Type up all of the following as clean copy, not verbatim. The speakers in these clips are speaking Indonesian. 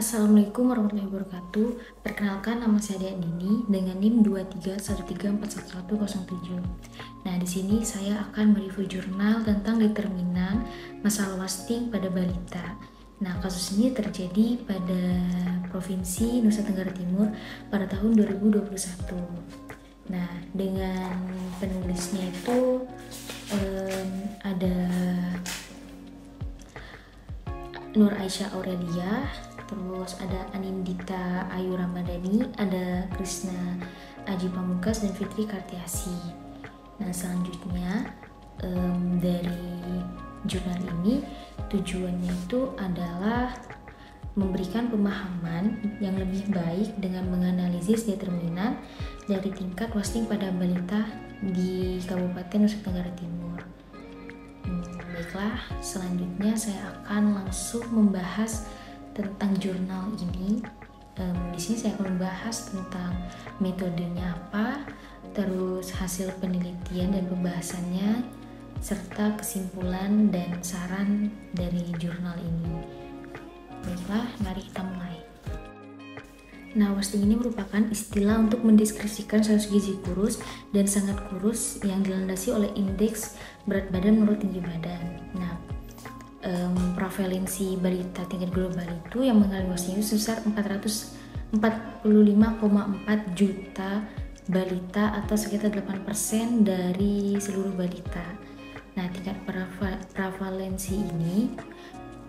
Assalamualaikum warahmatullahi wabarakatuh. Perkenalkan, nama saya Dea Dini dengan NIM 231341107. Nah, di sini saya akan mereview jurnal tentang determinan masalah wasting pada balita. Nah, kasus ini terjadi pada Provinsi Nusa Tenggara Timur pada tahun 2021. Nah, dengan penulisnya itu ada Nur Aisyah Aurelia, terus ada Anindita Ayu Ramadhani, ada Krisna Aji Pamungkas, dan Fitri Kartiasi. Nah, selanjutnya dari jurnal ini tujuannya itu adalah memberikan pemahaman yang lebih baik dengan menganalisis determinan dari tingkat wasting pada balita di Kabupaten Nusa Tenggara Timur. Baiklah, selanjutnya saya akan langsung membahas tentang jurnal ini. Di sini saya akan membahas tentang metodenya apa, terus hasil penelitian dan pembahasannya, serta kesimpulan dan saran dari jurnal ini. Baiklah, mari kita mulai. Nah, wasting ini merupakan istilah untuk mendeskripsikan status gizi kurus dan sangat kurus yang dilandasi oleh indeks berat badan menurut tinggi badan. Nah, prevalensi balita tingkat global itu yang mengalami wasting itu sebesar 445,4 juta balita atau sekitar 8% dari seluruh balita. Nah, tingkat prevalensi ini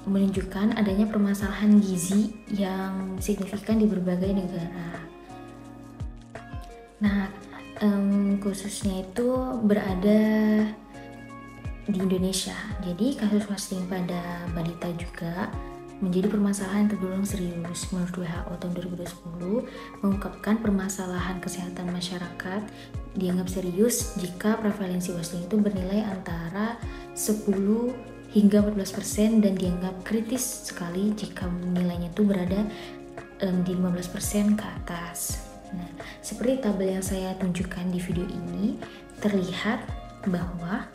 menunjukkan adanya permasalahan gizi yang signifikan di berbagai negara. Nah, khususnya itu berada di Indonesia. Jadi kasus wasting pada balita juga menjadi permasalahan yang tergolong serius. Menurut WHO tahun 2010 mengungkapkan permasalahan kesehatan masyarakat dianggap serius jika prevalensi wasting itu bernilai antara 10 hingga 14% dan dianggap kritis sekali jika nilainya itu berada di 15% ke atas. Nah, seperti tabel yang saya tunjukkan di video ini, terlihat bahwa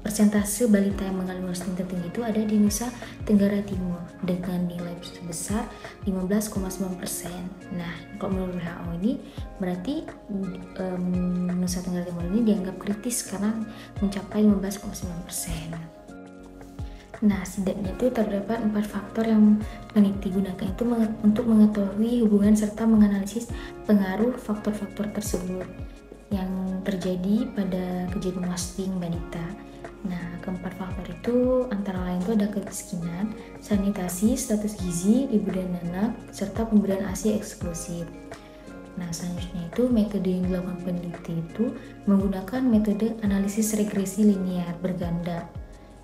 persentase balita yang mengalami wasting tertinggi itu ada di Nusa Tenggara Timur dengan nilai sebesar 15,9%. Nah, kalau menurut WHO ini berarti Nusa Tenggara Timur ini dianggap kritis karena mencapai 15,9%. Nah, setidaknya itu terdapat 4 faktor yang peneliti gunakan itu untuk mengetahui hubungan serta menganalisis pengaruh faktor-faktor tersebut yang terjadi pada kejadian wasting balita. Nah, keempat faktor itu antara lain itu ada kemiskinan, sanitasi, status gizi ibu dan anak, serta pemberian ASI eksklusif. Nah, selanjutnya itu metode yang dilakukan peneliti itu menggunakan metode analisis regresi linear berganda.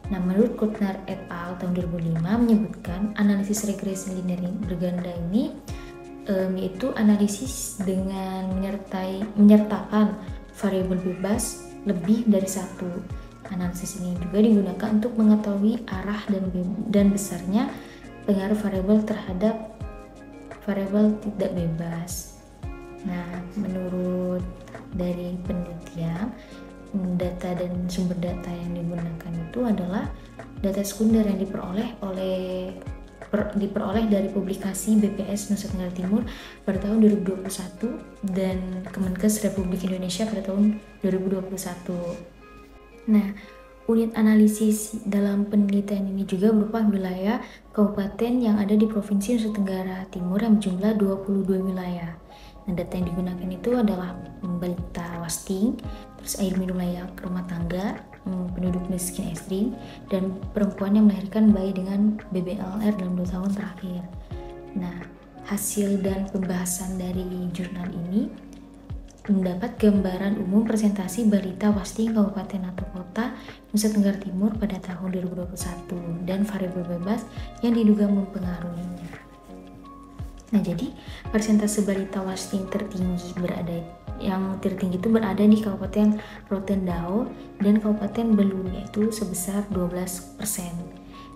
Nah, menurut Kuttner et al. Tahun 2005 menyebutkan analisis regresi linear berganda ini yaitu analisis dengan menyertakan variabel bebas lebih dari satu. Analisis ini juga digunakan untuk mengetahui arah dan besarnya pengaruh variabel terhadap variabel tidak bebas. Nah, menurut dari penelitian, data dan sumber data yang digunakan itu adalah data sekunder yang diperoleh dari publikasi BPS Nusa Tenggara Timur pada tahun 2021 dan Kemenkes Republik Indonesia pada tahun 2021. Nah, unit analisis dalam penelitian ini juga berupa wilayah kabupaten yang ada di Provinsi Nusa Tenggara Timur yang berjumlah 22 wilayah. Nah, data yang digunakan itu adalah balita wasting, terus air minum layak rumah tangga, penduduk miskin ekstrim, dan perempuan yang melahirkan bayi dengan BBLR dalam 2 tahun terakhir. Nah, hasil dan pembahasan dari jurnal ini mendapat gambaran umum presentasi balita wasting kabupaten atau kota Nusa Tenggara Timur pada tahun 2021 dan variabel bebas yang diduga mempengaruhinya. Nah, jadi persentase balita wasting tertinggi itu berada di Kabupaten Rotendao dan Kabupaten Belu, yaitu sebesar 12%.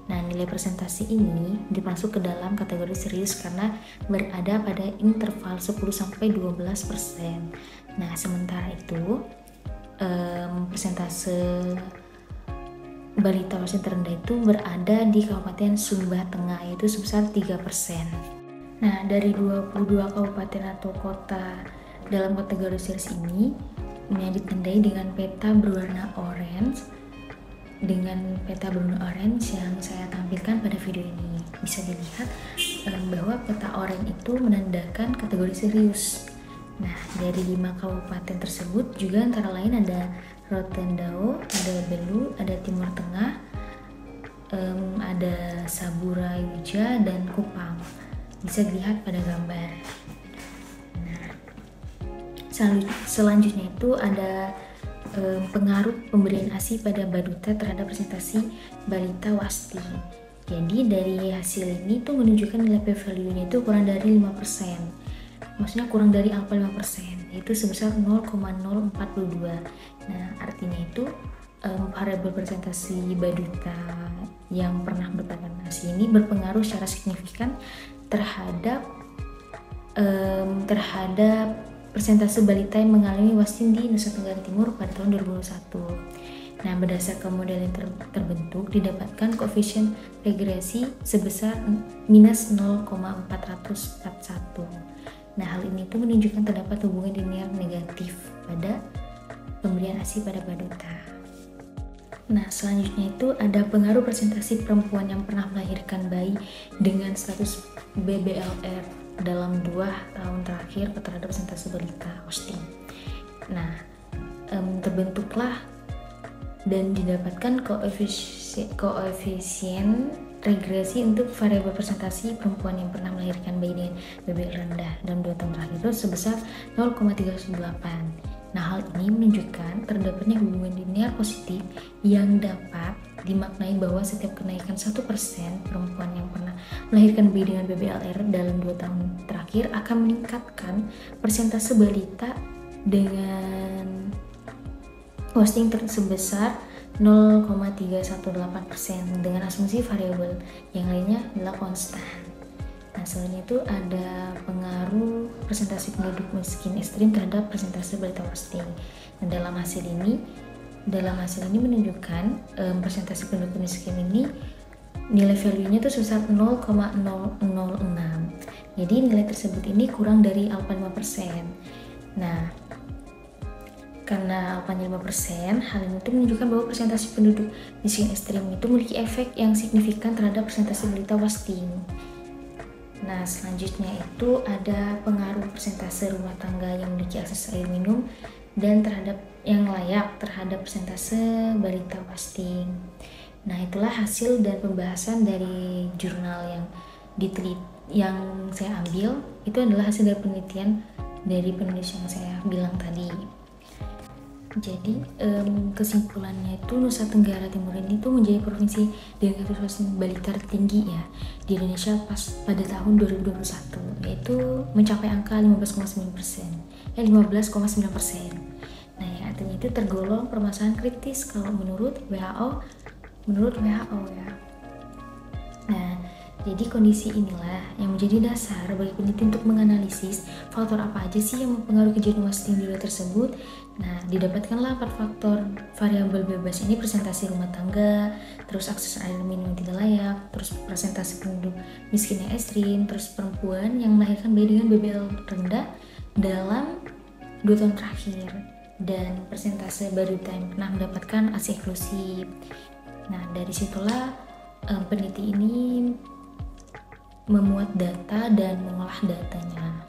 Nah, nilai presentasi ini dimasuk ke dalam kategori serius karena berada pada interval 10-12%. Nah, sementara itu persentase balita wasting terendah itu berada di Kabupaten Sumba Tengah, yaitu sebesar 3%. Nah, dari 22 kabupaten atau kota dalam kategori series ini yang ditandai dengan peta berwarna orange, yang saya tampilkan pada video ini. Bisa dilihat bahwa peta orange itu menandakan kategori serius. Nah, dari 5 kabupaten tersebut juga antara lain ada Rotendao, ada Belu, ada Timur Tengah, ada Saburai Wija, dan Kupang. Bisa dilihat pada gambar. Nah, selanjutnya itu ada pengaruh pemberian ASI pada balita terhadap presentasi balita wasting. Jadi dari hasil ini tuh menunjukkan nilai p-value-nya itu kurang dari 5%. Maksudnya kurang dari angka 5%, yaitu sebesar 0,042. Nah, artinya itu variabel presentasi balita yang pernah mendapatkan ASI ini berpengaruh secara signifikan terhadap persentase balita yang mengalami wasting di Nusa Tenggara Timur pada tahun 2021. Nah, berdasarkan model yang terbentuk, didapatkan koefisien regresi sebesar minus 0,441. Nah, hal ini tuh menunjukkan terdapat hubungan linear negatif pada pemberian ASI pada balita. Nah, selanjutnya itu ada pengaruh presentasi perempuan yang pernah melahirkan bayi dengan status BBLR dalam 2 tahun terakhir terhadap presentasi balita wasting. Nah, terbentuklah dan didapatkan koefisien regresi untuk variabel presentasi perempuan yang pernah melahirkan bayi dengan BBL rendah dalam 2 tahun terakhir itu sebesar 0,38. Nah, hal ini menunjukkan terdapatnya hubungan linear positif yang dapat dimaknai bahwa setiap kenaikan 1% perempuan yang pernah melahirkan bayi dengan BBLR dalam 2 tahun terakhir akan meningkatkan persentase balita dengan wasting sebesar 0,318% dengan asumsi variabel yang lainnya adalah konstan. Nah, selain itu ada pengaruh presentasi penduduk miskin ekstrim terhadap presentasi balita wasting. Nah, dalam hasil ini menunjukkan presentasi penduduk miskin ini nilai value-nya itu sebesar 0,006. Jadi nilai tersebut ini kurang dari alfa 5%. Nah, karena alfanya 5%, hal ini itu menunjukkan bahwa presentasi penduduk miskin ekstrim itu memiliki efek yang signifikan terhadap presentasi balita wasting. Nah, selanjutnya itu ada pengaruh persentase rumah tangga yang memiliki akses air minum dan terhadap yang layak terhadap persentase balita wasting. Nah, itulah hasil dan pembahasan dari jurnal yang saya ambil. Itu adalah hasil dari penelitian dari penulis yang saya bilang tadi. Jadi kesimpulannya itu Nusa Tenggara Timur ini tuh menjadi provinsi dengan kasus wasting balita tertinggi ya di Indonesia pada tahun 2021, yaitu mencapai angka 15,9%. Nah, yang artinya itu tergolong permasalahan kritis kalau menurut WHO ya. Nah, jadi kondisi inilah yang menjadi dasar bagi peneliti untuk menganalisis faktor apa aja sih yang mempengaruhi kejadian wasting di wilayah tersebut. Nah, didapatkanlah 4 faktor variabel bebas ini: presentasi rumah tangga, terus akses air minum yang tidak layak, terus presentasi penduduk miskin yang ekstrim, terus perempuan yang melahirkan bayi dengan BBL rendah dalam 2 tahun terakhir, dan persentase balita yang pernah mendapatkan ASI eksklusif. Nah, dari situlah peneliti ini memuat data dan mengolah datanya.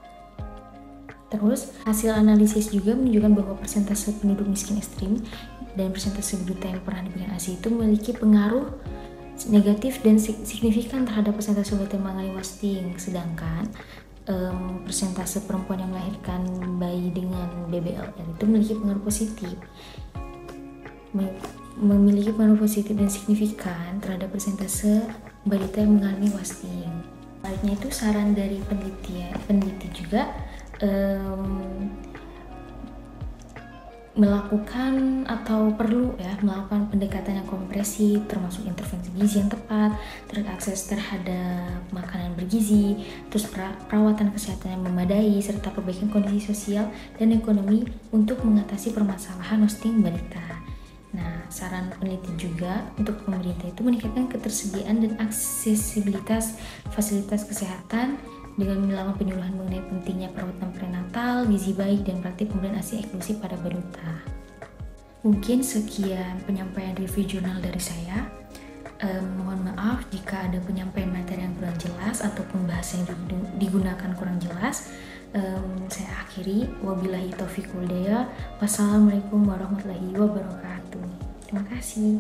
Terus hasil analisis juga menunjukkan bahwa persentase penduduk miskin ekstrim dan persentase balita yang pernah diberikan ASI itu memiliki pengaruh negatif dan signifikan terhadap persentase balita yang mengalami wasting, sedangkan persentase perempuan yang melahirkan bayi dengan BBLR itu memiliki pengaruh positif dan signifikan terhadap persentase balita yang mengalami wasting. Selanjutnya itu saran dari peneliti juga melakukan pendekatan yang komprehensif, termasuk intervensi gizi yang tepat, terus akses terhadap makanan bergizi, terus perawatan kesehatan yang memadai, serta perbaikan kondisi sosial dan ekonomi untuk mengatasi permasalahan wasting balita. Nah, saran peneliti juga untuk pemerintah itu meningkatkan ketersediaan dan aksesibilitas fasilitas kesehatan dengan melakukan penyuluhan mengenai pentingnya perawatan prenatal, gizi baik, dan praktik pemberian ASI eksklusif pada balita. Mungkin sekian penyampaian review jurnal dari saya. Mohon maaf jika ada penyampaian materi yang kurang jelas atau pembahasan yang digunakan kurang jelas. Saya akhiri, wabillahi taufiq wal hidayah. Wassalamualaikum warahmatullahi wabarakatuh. Terima kasih.